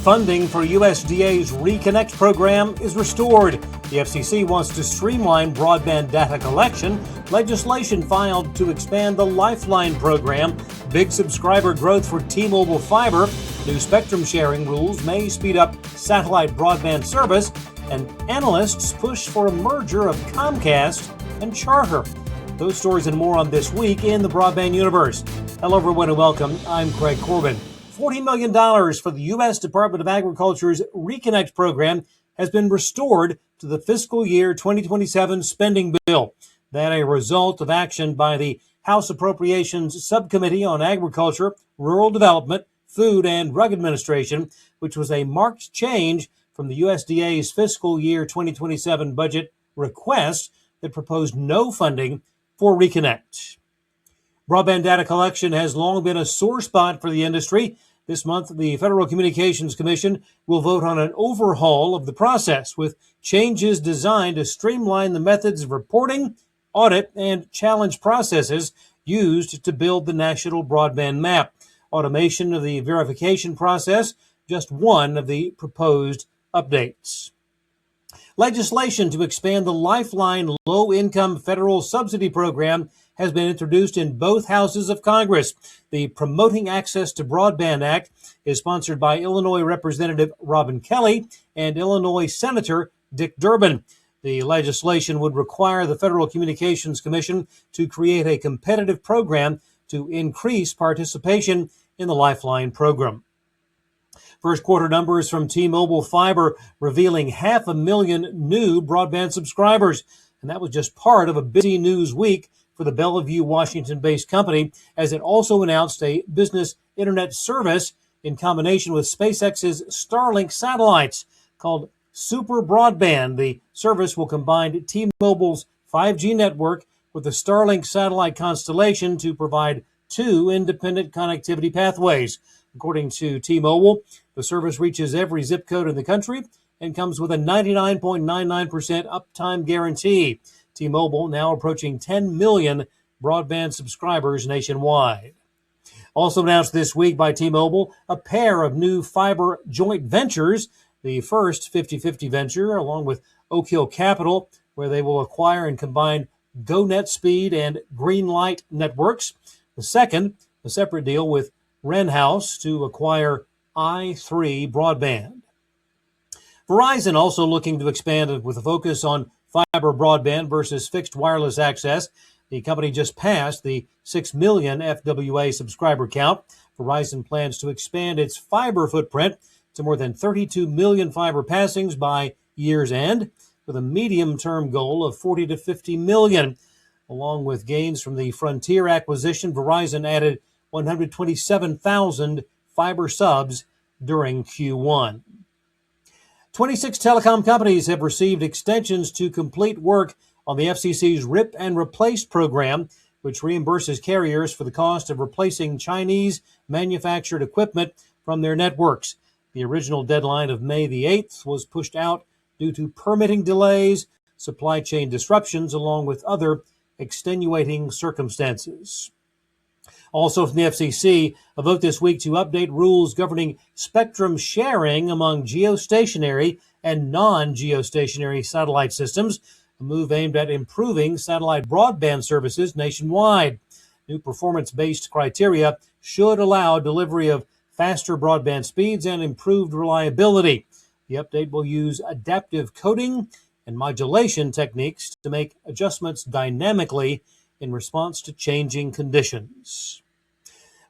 Funding for USDA's Reconnect program is restored. The FCC wants to streamline broadband data collection. Legislation filed to expand the Lifeline program. Big subscriber growth for T-Mobile fiber. New spectrum sharing rules may speed up satellite broadband service. And analysts push for a merger of Comcast and Charter. Those stories and more on This Week in the Broadband Universe. Hello everyone and welcome. I'm Craig Corbin. $40 million for the U.S. Department of Agriculture's Reconnect program has been restored to the fiscal year 2027 spending bill. That a result of action by the House Appropriations Subcommittee on Agriculture, Rural Development, Food and Drug Administration, which was a marked change from the USDA's fiscal year 2027 budget request that proposed no funding for Reconnect. Broadband data collection has long been a sore spot for the industry. This month, the Federal Communications Commission will vote on an overhaul of the process with changes designed to streamline the methods of reporting, audit, and challenge processes used to build the national broadband map. Automation of the verification process, just one of the proposed updates. Legislation to expand the Lifeline low-income federal subsidy program has been introduced in both houses of Congress. The Promoting Access to Broadband Act is sponsored by Illinois Representative Robin Kelly and Illinois Senator Dick Durbin. The legislation would require the Federal Communications Commission to create a competitive program to increase participation in the Lifeline program. First quarter numbers from T-Mobile Fiber revealing 500,000 new broadband subscribers. And that was just part of a busy news week for the Bellevue, Washington-based company, as it also announced a business internet service in combination with SpaceX's Starlink satellites called Super Broadband. The service will combine T-Mobile's 5G network with the Starlink satellite constellation to provide two independent connectivity pathways. According to T-Mobile, the service reaches every zip code in the country and comes with a 99.99% uptime guarantee. T-Mobile now approaching 10 million broadband subscribers nationwide. Also announced this week by T-Mobile, a pair of new fiber joint ventures. The first 50-50 venture, along with Oak Hill Capital, where they will acquire and combine GoNet Speed and Greenlight networks. The second, a separate deal with Wren House to acquire i3 Broadband. Verizon also looking to expand with a focus on fiber broadband versus fixed wireless access. The company just passed the 6 million FWA subscriber count. Verizon plans to expand its fiber footprint to more than 32 million fiber passings by year's end, with a medium-term goal of 40 to 50 million. Along with gains from the Frontier acquisition, Verizon added 127,000 fiber subs during Q1. 26 telecom companies have received extensions to complete work on the FCC's Rip and Replace program, which reimburses carriers for the cost of replacing Chinese manufactured equipment from their networks. The original deadline of May the 8th was pushed out due to permitting delays, supply chain disruptions, along with other extenuating circumstances. Also from the FCC, a vote this week to update rules governing spectrum sharing among geostationary and non-geostationary satellite systems, a move aimed at improving satellite broadband services nationwide. New performance-based criteria should allow delivery of faster broadband speeds and improved reliability. The update will use adaptive coding and modulation techniques to make adjustments dynamically in response to changing conditions.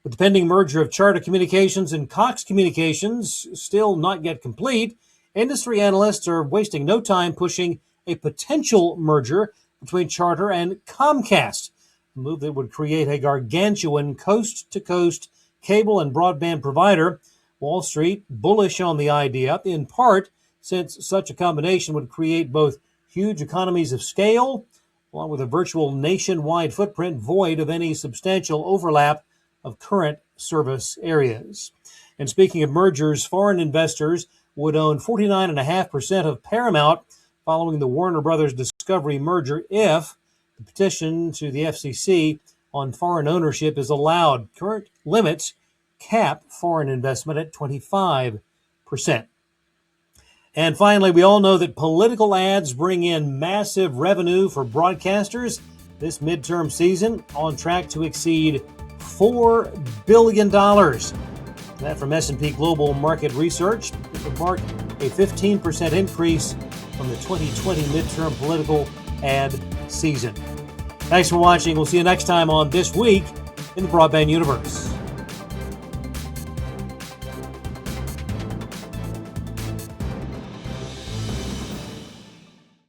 With the pending merger of Charter Communications and Cox Communications still not yet complete, industry analysts are wasting no time pushing a potential merger between Charter and Comcast, a move that would create a gargantuan coast-to-coast cable and broadband provider. Wall Street bullish on the idea, in part since such a combination would create both huge economies of scale, along with a virtual nationwide footprint void of any substantial overlap of current service areas. And speaking of mergers, foreign investors would own 49.5% of Paramount following the Warner Brothers Discovery merger if the petition to the FCC on foreign ownership is allowed. Current limits cap foreign investment at 25%. And finally, we all know that political ads bring in massive revenue for broadcasters. This midterm season on track to exceed $4 billion. That from S&P Global Market Research. It would mark a 15% increase from the 2020 midterm political ad season. Thanks for watching. We'll see you next time on This Week in the Broadband Universe.